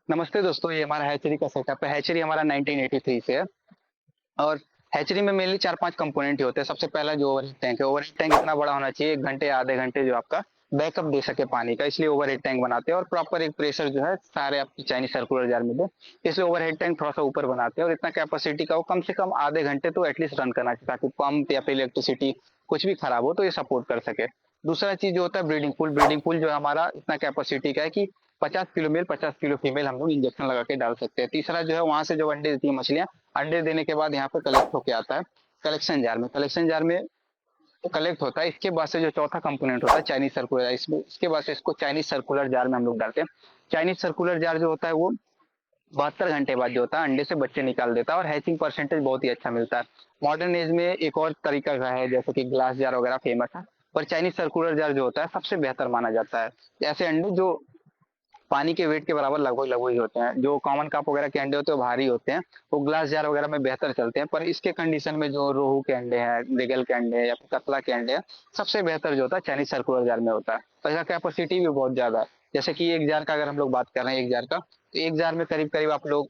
नमस्ते दोस्तों, ये हमारा हैचरी का सेटअप है। हैचरी हमारा 1983 से है और हैचरी में मेनली 4-5 कंपोनेंट ही होते हैं। सबसे पहला जो ओवरहेड टैंक है, ओवरहेड टैंक इतना बड़ा होना चाहिए 1 घंटे या आधे घंटे जो आपका बैकअप दे सके पानी का, इसलिए ओवरहेड टैंक बनाते हैं और प्रॉपर एक प्रेशर जो है सारे आपकी चाइनीज सर्कुलर जार में दे, इसलिए ओवरहेड टैंक थोड़ा-सा ऊपर बनाते हैं और इतना कैपेसिटी का वो कम से कम आधे घंटे तो एटलीस्ट रन करना चाहिए ताकि पंप या फिर इलेक्ट्रिसिटी कुछ भी खराब हो तो ये सपोर्ट कर सके। दूसरा चीज़ जो होता है ब्रीडिंग पूल जो हमारा इतना कैपेसिटी का है कि 50 किलो मेल 50 किलो फीमेल हम लोग इंजेक्शन लगा के डाल सकते हैं। तीसरा जो है वहां से जो अंडे देती है मछलियां, अंडे देने के बाद यहाँ पे कलेक्ट होके आता है कलेक्शन जार में कलेक्ट होता है। इसके बाद से जो चौथा कंपोनेंट होता है चाइनीज सर्कुलर, इसमें इसके बाद से इसको चाइनीज सर्कुलर जार में हम लोग डालते हैं। चाइनीज सर्कुलर जार जो होता है वो 72 घंटे बाद जो होता है अंडे से बच्चे निकाल देता है और हैचिंग परसेंटेज बहुत ही अच्छा मिलता है। मॉडर्न एज में एक और तरीका का है जैसे कि ग्लास जार वगैरह फेमस है, पर चाइनीज सर्कुलर जार जो होता है सबसे बेहतर माना जाता है। ऐसे अंडे जो पानी के वेट के बराबर लगभग लगभग ही होते हैं। जो कॉमन काप वगैरह के अंडे होते हैं वो भारी होते हैं, वो ग्लास जार वगैरह में बेहतर चलते हैं, पर इसके कंडीशन में जो रोहू के अंडे हैं, मृगल के अंडे हैं या फिर कतला के अंडे हैं, सबसे बेहतर जो होता है चाइनीज सर्कुलर जार में होता है और इसका कैपेसिटी भी बहुत ज्यादा है। जैसे कि एक जार का अगर हम लोग बात कर रहे हैं एक जार का, तो एक जार में करीब करीब आप लोग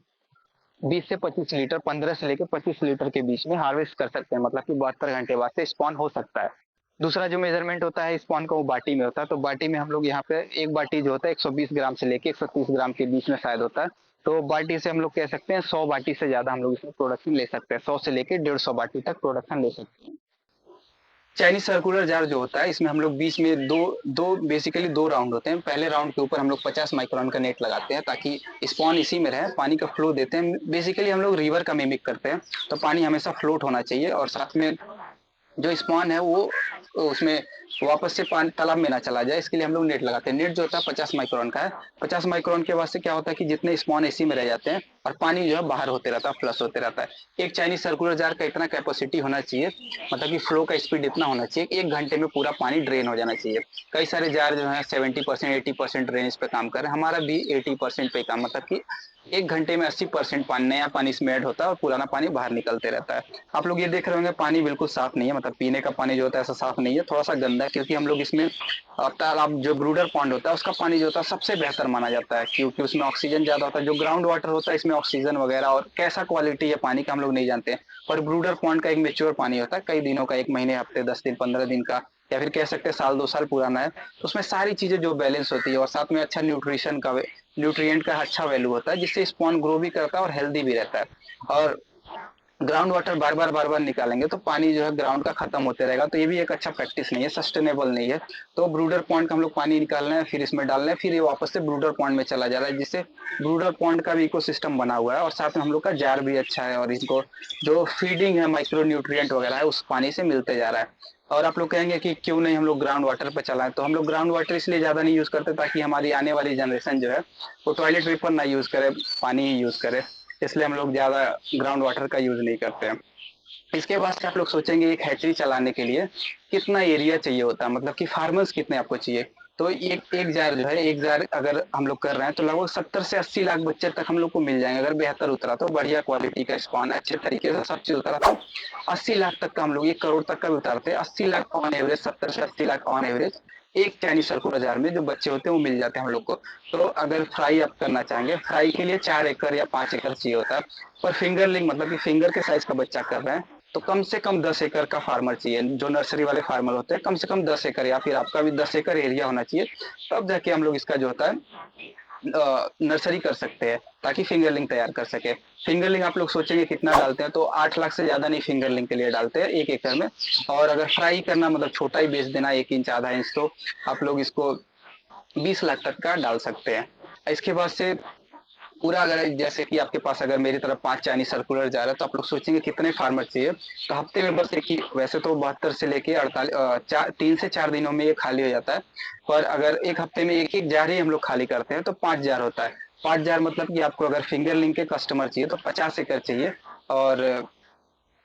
20 से 25 लीटर, 15 से लेकर 25 लीटर के बीच में हार्वेस्ट कर सकते हैं, मतलब कि 72 घंटे बाद से स्पॉन हो सकता है। दूसरा जो मेजरमेंट होता है स्पॉन का वो बाटी में होता है, तो बाटी में हम लोग यहाँ पे एक बाटी जो होता है 120 ग्राम से लेके 130 ग्राम के बीच में शायद होता है। तो बाटी से हम लोग कह सकते हैं 100 बाटी से ज्यादा हम लोग इसमें प्रोडक्शन ले सकते हैं, 100 से लेके 150 बाटी तक प्रोडक्शन ले सकते हैं। चाइनीज सर्कुलर जार जो होता है इसमें हम लोग बीच में दो दो बेसिकली दो राउंड होते हैं। पहले राउंड के ऊपर हम लोग 50 माइक्रोन का नेट लगाते हैं ताकि स्पॉन इसी में रहे, पानी का फ्लो देते हैं। बेसिकली हम लोग रिवर का मिमिक करते हैं, तो पानी हमेशा फ्लोट होना चाहिए और साथ में जो स्पॉन है वो उसमें वापस से पानी तालाब में ना चला जाए, इसके लिए हम लोग नेट लगाते हैं। नेट जो होता है 50 माइक्रोन का है। 50 माइक्रोन के बाद से क्या होता है कि जितने स्पॉन इसी में रह जाते हैं और पानी जो है बाहर होते रहता है, फ्लश होते रहता है। एक चाइनीज सर्कुलर जार का इतना कैपेसिटी होना चाहिए, मतलब कि फ्लो का स्पीड इतना होना चाहिए कि 1 घंटे में पूरा पानी ड्रेन हो जाना चाहिए। कई सारे जार जो है 70% 80% ड्रेनेज पे काम कर रहे हैं, हमारा भी 80% पे काम, मतलब कि 1 घंटे में 80% पानी नया पानी इसमें ऐड होता है और पुराना पानी बाहर निकलते रहता है। आप लोग ये देख रहे होंगे पानी बिल्कुल साफ नहीं है, मतलब पीने का पानी जो होता है ऐसा साफ नहीं है, थोड़ा सा गंदा है, क्योंकि हम लोग इसमें तालाब जो ब्रूडर पॉन्ड होता है उसका पानी जो होता है सबसे बेहतर माना जाता है, क्योंकि उसमें ऑक्सीजन ज्यादा होता है। जो ग्राउंड वाटर होता है इसमें ऑक्सीजन वगैरह और कैसा क्वालिटी है पानी का हम लोग नहीं जानते हैं, पर ब्रूडर पॉन्ड का एक मेच्योर पानी होता है, कई दिनों का, 1 महीने, हफ्ते, 10 दिन, 15 दिन का, या फिर कह सकते हैं साल 2 साल पुराना है। तो उसमें सारी चीजें जो बैलेंस होती है और साथ में अच्छा न्यूट्रिएंट का अच्छा वैल्यू होता है, जिससे स्पॉन ग्रो भी करता है और हेल्दी भी रहता है। और ग्राउंड वाटर बार बार निकालेंगे तो पानी जो है ग्राउंड का खत्म होते रहेगा, तो ये भी एक अच्छा प्रैक्टिस नहीं है, सस्टेनेबल नहीं है। तो ब्रूडर पॉन्ड का हम लोग पानी निकाल रहे हैं, फिर इसमें डाल रहे हैं, फिर ये वापस से ब्रूडर पॉन्ड में चला जा रहा है, जिससे ब्रूडर पॉन्ड का भी इकोसिस्टम बना हुआ है और साथ में हम लोग का जार भी अच्छा है और इनको जो फीडिंग है माइक्रो न्यूट्रिएंट वगैरह है उस पानी से मिलते जा रहा है। और आप लोग कहेंगे कि क्यों नहीं हम लोग ग्राउंड वाटर पे चलाएं, तो हम लोग ग्राउंड वाटर इसलिए ज्यादा नहीं यूज करते ताकि हमारी आने वाली जनरेशन जो है वो टॉयलेट पेपर ना यूज करे, पानी ही यूज करे, इसलिए हम लोग ज्यादा ग्राउंड वाटर का यूज नहीं करते हैं। इसके बाद से आप लोग सोचेंगे एक हैचरी चलाने के लिए कितना एरिया चाहिए होता है, मतलब कि फार्मर्स कितने आपको चाहिए। तो एक जार जो है, एक जार अगर हम लोग कर रहे हैं तो लगभग 70 से 80 लाख बच्चे तक हम लोग को मिल जाएंगे, अगर बेहतर उतरा तो, बढ़िया क्वालिटी का स्पॉन अच्छे तरीके से सब चीज उतरा तो 80 लाख तक का हम लोग, 1 करोड़ तक का भी उतारते हैं। 80 लाख ऑन एवरेज, 70 से 80 लाख ऑन एवरेज एक चाइनीज सर्कुलर बाजार में जो बच्चे होते हैं वो मिल जाते हैं हम लोग को। तो अगर फ्राई आप करना चाहेंगे, फ्राई के लिए 4 एकड़ या 5 एकड़ चाहिए होता है, पर फिंगरलिंग मतलब कि फिंगर के साइज का बच्चा कर रहे हैं तो कम से कम 10 एकड़ का फार्मर चाहिए। जो नर्सरी वाले फार्मर होते हैं कम से कम 10 एकड़, या फिर आपका भी 10 एकड़ एरिया होना चाहिए, तब जाके हम लोग इसका जो होता है नर्सरी कर सकते हैं ताकि फिंगरलिंग तैयार कर सके। फिंगरलिंग आप लोग सोचेंगे कितना डालते हैं, तो 8 लाख से ज्यादा नहीं फिंगरलिंग के लिए डालते हैं 1 एकड़ में। और अगर फ्राई करना मतलब छोटा ही बेच देना 1 इंच आधा इंच, तो आप लोग इसको 20 लाख तक का डाल सकते हैं। इसके बाद से पूरा, अगर जैसे कि आपके पास अगर मेरी तरफ 5 चाइनीज सर्कुलर जा रहा है तो आप लोग सोचेंगे कितने फार्मर चाहिए, तो हफ्ते में बस एक ही, वैसे तो 72 से लेके 48 3 से 4 दिनों में ये खाली हो जाता है, पर अगर एक हफ्ते में एक एक जार ही हम लोग खाली करते हैं तो 5 जार होता है। 5 जार मतलब कि आपको अगर फिंगर लिंक के कस्टमर चाहिए तो 50 एकड़ चाहिए, और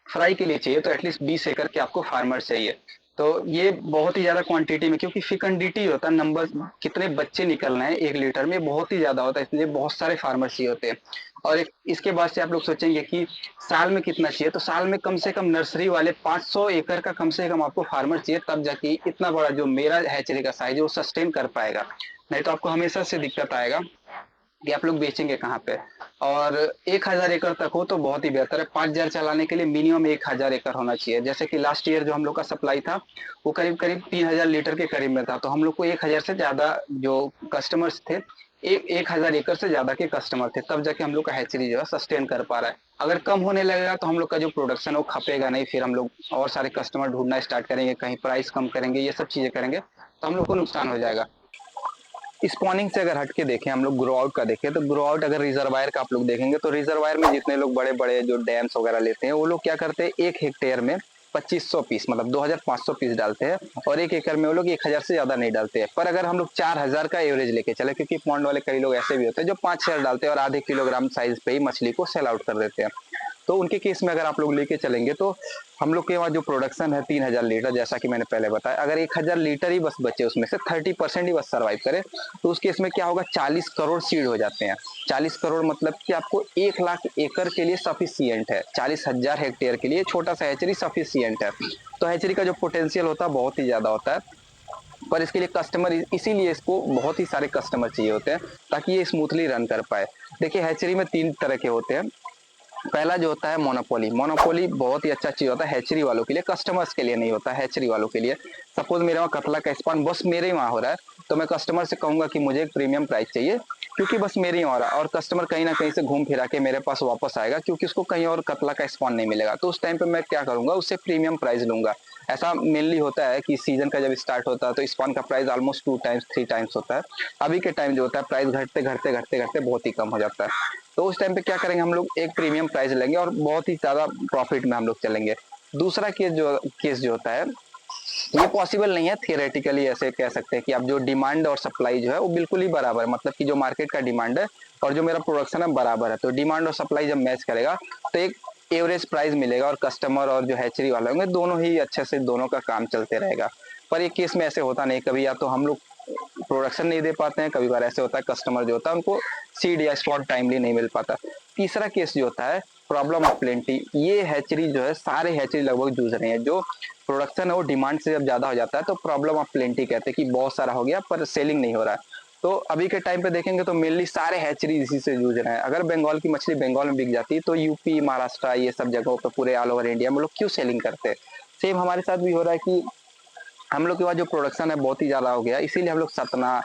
फ्राई के लिए चाहिए तो एटलीस्ट 20 एकड़ के आपको फार्मर चाहिए। तो ये बहुत ही ज्यादा क्वांटिटी में, क्योंकि फिकंडिटी होता है, नंबर कितने बच्चे निकल रहे हैं 1 लीटर में बहुत ही ज्यादा होता है, इसलिए बहुत सारे फार्मर चाहिए होते हैं। और इसके बाद से आप लोग सोचेंगे कि साल में कितना चाहिए, तो साल में कम से कम नर्सरी वाले 500 एकड़ का कम से कम आपको फार्मर चाहिए, तब जाके इतना बड़ा जो मेरा हैचरी का साइज है वो सस्टेन कर पाएगा, नहीं तो आपको हमेशा से दिक्कत आएगा कि आप लोग बेचेंगे कहाँ पे। और 1000 एकड़ तक हो तो बहुत ही बेहतर है। 5000 चलाने के लिए मिनिमम 1000 एकड़ होना चाहिए। जैसे कि लास्ट ईयर जो हम लोग का सप्लाई था वो करीब करीब 3000 लीटर के करीब में था, तो हम लोग को 1000 से ज्यादा जो कस्टमर्स थे, 1000 एकड़ से ज्यादा के कस्टमर थे, तब जाके हम लोग का हैचरी जो है सस्टेन कर पा रहा है। अगर कम होने लगेगा तो हम लोग का जो प्रोडक्शन है वो खपेगा नहीं, फिर हम लोग और सारे कस्टमर ढूंढना स्टार्ट करेंगे, कहीं प्राइस कम करेंगे, ये सब चीजें करेंगे तो हम लोग को नुकसान हो जाएगा। स्पॉनिंग से अगर हट के देखें, हम लोग ग्रो आउट का देखें तो ग्रो आउट अगर रिजर्वायर का आप लोग देखेंगे तो रिजर्वायर में जितने लोग बड़े बड़े जो डैम्स वगैरह लेते हैं वो लोग क्या करते हैं, 1 हेक्टेयर में 2500 पीस मतलब 2500 पीस डालते हैं, और 1 एकड़ में वो लोग 1000 से ज्यादा नहीं डालते हैं। पर अगर हम लोग 4000 का एवरेज लेके चले, क्योंकि पॉन्ड वाले कई लोग ऐसे भी होते हैं जो 5000 डालते हैं और आधे किलोग्राम साइज पे ही मछली को सेल आउट कर देते हैं, तो उनके केस में अगर आप लोग लेके चलेंगे तो हम लोग के वहाँ जो प्रोडक्शन है 3000 लीटर, जैसा कि मैंने पहले बताया, अगर 1000 लीटर ही बस बचे, उसमें से 30% ही बस सर्वाइव करे, तो उस केस में क्या होगा, 40 करोड़ सीड हो जाते हैं। 40 करोड़ मतलब कि आपको 1 लाख एकड़ के लिए सफिशियंट है, 40,000 हेक्टेयर के लिए छोटा सा हैचरी सफिशियंट है। तो हैचरी का जो पोटेंशियल होता है बहुत ही ज्यादा होता है, पर इसके लिए कस्टमर, इसीलिए इसको बहुत ही सारे कस्टमर चाहिए होते हैं ताकि ये स्मूथली रन कर पाए। देखिए हैचरी में 3 तरह के होते हैं। पहला जो होता है मोनोपोली। मोनोपोली बहुत ही अच्छा चीज होता है हैचरी वालों के लिए, कस्टमर्स के लिए नहीं होता, हैचरी वालों के लिए। सपोज मेरे वहाँ कतला का स्पॉन बस मेरे ही वहाँ हो रहा है, तो मैं कस्टमर से कहूंगा कि मुझे एक प्रीमियम प्राइस चाहिए, क्योंकि बस मेरे ही हो रहा है, और कस्टमर कहीं ना कहीं से घूम फिरा के मेरे पास वापस आएगा, क्योंकि उसको कहीं और कतला का स्पॉन नहीं मिलेगा, तो उस टाइम पे मैं क्या करूंगा, उससे प्रीमियम प्राइस लूंगा। ऐसा मेनली होता है कि सीजन का जब स्टार्ट होता है तो स्पॉन का प्राइस ऑलमोस्ट 2 टाइम्स 3 टाइम्स होता है। अभी के टाइम जो होता है प्राइस घटते घटते घटते घटते बहुत ही कम हो जाता है, तो उस टाइम पे क्या करेंगे, हम लोग एक प्रीमियम प्राइस लेंगे और बहुत ही ज्यादा प्रॉफिट में हम लोग चलेंगे। दूसरा केस जो होता है, ये पॉसिबल नहीं है, थियोरेटिकली ऐसे कह सकते हैं कि आप जो डिमांड और सप्लाई जो है वो बिल्कुल ही बराबर है, मतलब कि जो मार्केट का डिमांड है और जो मेरा प्रोडक्शन है बराबर है, तो डिमांड और सप्लाई जब मैच करेगा तो एक एवरेज प्राइस मिलेगा, और कस्टमर और जो हैचरी वाले होंगे दोनों ही अच्छे से, दोनों का काम चलते रहेगा। पर एक केस में ऐसे होता नहीं, कभी या तो हम लोग प्रोडक्शन नहीं दे पाते हैं, कभी बार ऐसे होता है कस्टमर जो होता है उनको सीड या स्पॉट टाइमली नहीं मिल पाता। तीसरा केस जो होता है प्रॉब्लम ऑफ प्लेंटी, ये हैचरी जो है सारे हैचरी लगभग जूझ रहे हैं। जो प्रोडक्शन है वो डिमांड से जब ज्यादा हो जाता है तो प्रॉब्लम ऑफ प्लेंटी कहते हैं कि बहुत सारा हो गया पर सेलिंग नहीं हो रहा है। तो अभी के टाइम पे देखेंगे तो मेनली सारे हैचरी इसी से जूझ रहे हैं। अगर बंगाल की मछली बंगाल में बिक जाती तो यूपी महाराष्ट्र ये सब जगहों पर पूरे ऑल ओवर इंडिया में लोग क्यों सेलिंग करते हैं। सेम हमारे साथ भी हो रहा है कि हम लोग के पास जो प्रोडक्शन है बहुत ही ज्यादा हो गया, इसीलिए हम लोग सतना,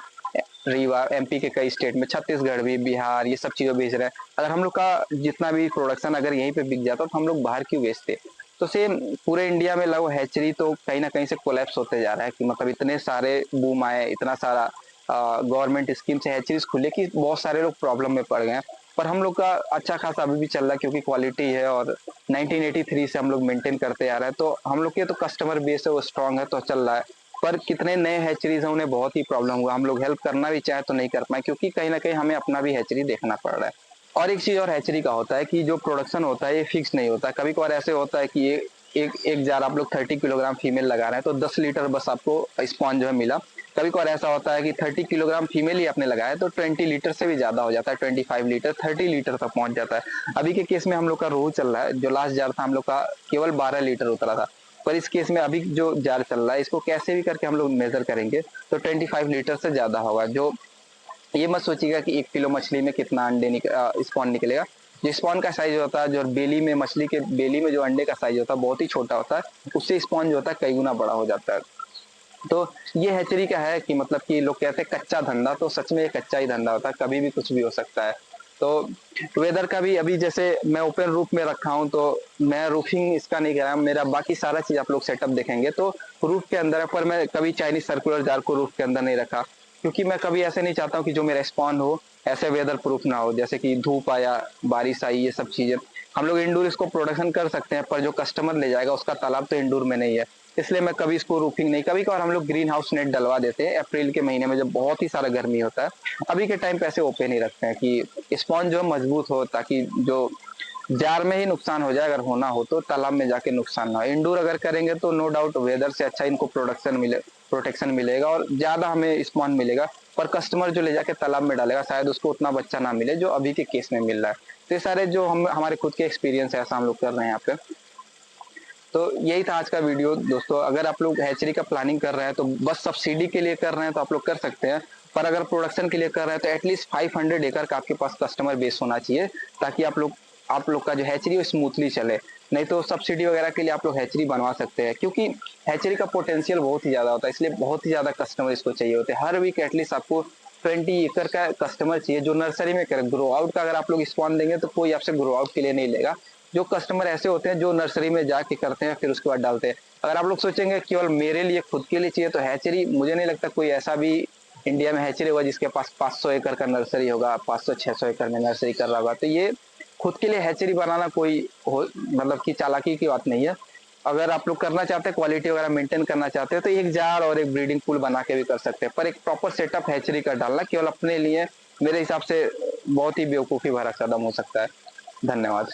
रीवा, एमपी के कई स्टेट में, छत्तीसगढ़ भी, बिहार, ये सब चीजों भेज रहे हैं। अगर हम लोग का जितना भी प्रोडक्शन अगर यहीं पे बिक जाता तो हम लोग बाहर क्यों बेचते। तो सेम पूरे इंडिया में लगभग हैचरी तो कहीं ना कहीं से कोलैप्स होते जा रहा है, कि मतलब इतने सारे बूम आए, इतना सारा गवर्नमेंट स्कीम से हैचरीज खुले कि बहुत सारे लोग प्रॉब्लम में पड़ गए हैं। पर हम लोग का अच्छा खासा अभी भी चल रहा है, क्योंकि क्वालिटी है और 1983 से हम लोग मेंटेन करते आ रहे हैं, तो हम लोग के तो कस्टमर बेस है वो स्ट्रांग है, तो चल रहा है। पर कितने नए हैचरीज हैं उन्हें बहुत ही प्रॉब्लम हुआ, हम लोग हेल्प करना भी चाहे तो नहीं कर पाए, क्योंकि कहीं ना कहीं हमें अपना भी हैचरी देखना पड़ रहा है। और एक चीज और हैचरी का होता है कि जो प्रोडक्शन होता है ये फिक्स नहीं होता। कभी कभार ऐसे होता है कि ये एक एक जार आप लोग 30 किलोग्राम फीमेल लगा रहे हैं तो 10 लीटर बस आपको स्पॉन जो है मिला। कभी कभार ऐसा होता है कि 30 किलोग्राम फीमेल ही आपने लगाया तो 20 लीटर से भी ज्यादा हो जाता है, 25 लीटर 30 लीटर तक पहुंच जाता है। अभी के केस में हम लोग का रोहू चल रहा है, जो लास्ट जार था हम लोग का केवल 12 लीटर उतरा था। पर इस केस में अभी जो जार चल रहा है इसको कैसे भी करके हम लोग मेजर करेंगे तो 25 लीटर से ज्यादा होगा। जो ये मत सोचिएगा कि 1 किलो मछली में कितना स्पॉन निकलेगा। जो स्पॉन का साइज होता है, जो बेली में मछली के बेली में जो अंडे का साइज होता है बहुत ही छोटा होता है, उससे स्पॉन जो होता है कई गुना बड़ा हो जाता है। तो ये हैचरी का है कि मतलब कि लोग कहते हैं कच्चा धंधा, तो सच में ये कच्चा ही धंधा होता है, कभी भी कुछ भी हो सकता है। तो वेदर का भी अभी जैसे मैं ओपन रूफ में रखा हूँ तो मैं रूफिंग इसका नहीं कर रहा, मेरा बाकी सारा चीज आप लोग सेटअप देखेंगे तो रूफ के अंदर है, पर मैं कभी चाइनीज सर्कुलर जार को रूफ के अंदर नहीं रखा, क्योंकि मैं कभी ऐसे नहीं चाहता हूँ कि जो मेरा स्पॉन हो ऐसे वेदर प्रूफ ना हो, जैसे कि धूप आया, बारिश आई, ये सब चीजें। हम लोग इंडोर इसको प्रोडक्शन कर सकते हैं, पर जो कस्टमर ले जाएगा उसका तालाब तो इंडोर में नहीं है, इसलिए मैं कभी इसको रूफिंग नहीं। कभी कभार हम लोग ग्रीन हाउस नेट डलवा देते हैं अप्रैल के महीने में जब बहुत ही सारा गर्मी होता है। अभी के टाइम पे ऐसे ओपन ही रखते हैं कि स्पॉन्ज जो है मजबूत हो, ताकि जो जार में ही नुकसान हो जाए अगर होना हो तो तालाब में जाके नुकसान ना हो। इंडोर अगर करेंगे तो नो डाउट वेदर से अच्छा इनको प्रोटेक्शन मिलेगा और ज्यादा हमें स्पॉन मिलेगा। पर कस्टमर जो ले जाके तालाब में डालेगा शायद उसको उतना बच्चा ना मिले जो अभी के केस में मिल रहा है। तो ये सारे जो हम हमारे खुद के एक्सपीरियंस है, ऐसा हम लोग कर रहे हैं यहाँ पे। तो यही था आज का वीडियो दोस्तों। अगर आप लोग हैचरी का प्लानिंग कर रहे हैं तो बस सब्सिडी के लिए कर रहे हैं तो आप लोग कर सकते हैं, पर अगर प्रोडक्शन के लिए कर रहे हैं तो एटलीस्ट 500 एकड़ का आपके पास कस्टमर बेस होना चाहिए, ताकि आप लोग का जो हैचरी स्मूथली चले। नहीं तो सब्सिडी वगैरह के लिए आप लोग हैचरी बनवा सकते हैं, क्योंकि हैचरी का पोटेंशियल बहुत ही ज्यादा होता है, इसलिए बहुत ही ज्यादा कस्टमर इसको चाहिए होते हैं। हर वीक एटलीस्ट आपको 20 एकड़ का कस्टमर चाहिए जो नर्सरी में करे। ग्रो आउट का अगर आप लोग स्पॉन देंगे तो कोई आपसे ग्रो आउट के लिए नहीं लेगा। जो कस्टमर ऐसे होते हैं जो नर्सरी में जाके करते हैं फिर उसके बाद डालते हैं। अगर आप लोग सोचेंगे केवल मेरे लिए खुद के लिए चाहिए तो हैचरी, मुझे नहीं लगता कोई ऐसा भी इंडिया में हैचरी होगा जिसके पास 500 एकड़ का नर्सरी होगा, 500-600 एकड़ में नर्सरी कर रहा होगा। तो ये खुद के लिए हैचरी बनाना कोई मतलब कि चालाकी की बात नहीं है। अगर आप लोग करना चाहते हैं, क्वालिटी वगैरह मेंटेन करना चाहते हैं, तो एक जार और एक ब्रीडिंग पूल बना के भी कर सकते हैं। पर एक प्रॉपर सेटअप हैचरी का डालना केवल अपने लिए मेरे हिसाब से बहुत ही बेवकूफ़ी भरा कदम हो सकता है। धन्यवाद।